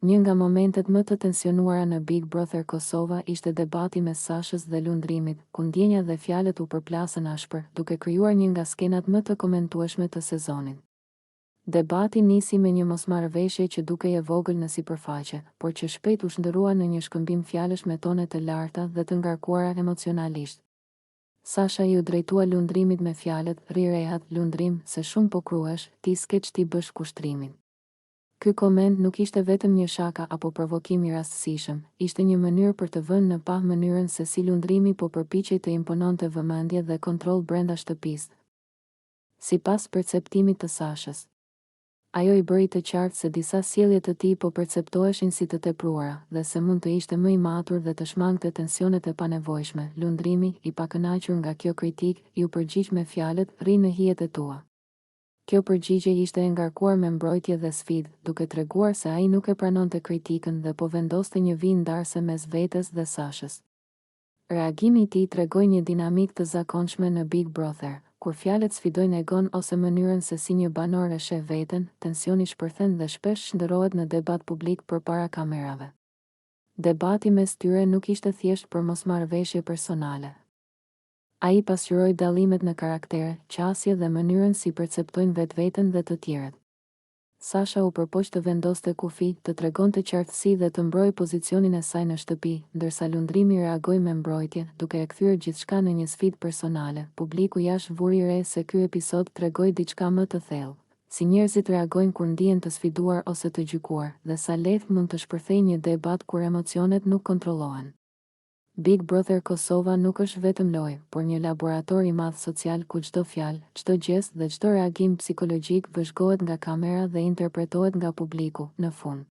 Një nga momentet më të tensionuara në Big Brother Kosova ishte debati mes Sashës dhe Lundrimit, ku ndjenja dhe fjalët u përplasën ashpër, duke krijuar një nga skenat më të komentueshme të sezonit. Debati nisi me një mosmarrëveshje që dukej e vogël në sipërfaqe, por që shpejt u shndërrua në një shkëmbim fjalësh me tone të larta dhe të ngarkuara emocionalisht. Sasha ju drejtua Lundrimit me fjalët: "Ri rehat, Lundrim, se shumë po kruhesh, ti s'ke ç'ti bësh kushtrimin." Ky koment nuk ishte vetëm një shaka apo provokim i rastësishëm, ishte një mënyrë për të vënë në pa mënyrën se si Lundrimi po përpiqej të impononte vëmendje dhe kontroll brenda shtëpisë. Sipas perceptimit të Sashës, ajo i bëri të qartë se disa sjellje të tij po perceptoheshin si të tepruara dhe se mund të ishte më i matur dhe të shmangte tensionet e panevojshme. Lundrimi, i pakënaqur nga kjo kritik, ju përgjigj me fjalët: "Rri në hijet e tua." Kjo përgjigje ishte e ngarkuar me mbrojtje dhe sfidë, duke treguar se ai nuk e pranonte kritikën dhe po vendoste një vijë ndarëse mes vetes dhe Sashës. Reagimi i tij tregoi një dinamik të zakonshme në Big Brother, kur fjalët sfidojnë egon ose mënyrën se si një banor e sheh veten, tensioni shpërthen dhe shpesh shndërrohet në debat publik përpara kamerave. Debati mes tyre nuk ishte thjesht për mosmarrëveshje personale. Ai pasqyroi dallimet në karaktere, qasje dhe mënyrën si perceptojnë vetveten dhe të tjerët. Sasha u përpoq të vendoste kufi, të tregonte qartësi dhe të mbrojë pozicionin e saj në shtëpi, ndërsa Lundrimi reagoi me mbrojtje, duke e kthyer gjithçka në një sfidë personale. Publiku jashtë vuri re se ky episod tregoi diçka më të thellë, si njerëzit reagojnë kur ndihen të sfiduar ose të gjykuar, dhe sa lehtë mund të shpërthejë një debat kur emocionet nuk kontrollohen. Big Brother Kosova nuk është vetëm lojë, por një laborator i madh social ku çdo fjalë, çdo gest dhe çdo reagim psikologjik vëzhgohet nga kamera dhe interpretohet nga publiku. Në fund,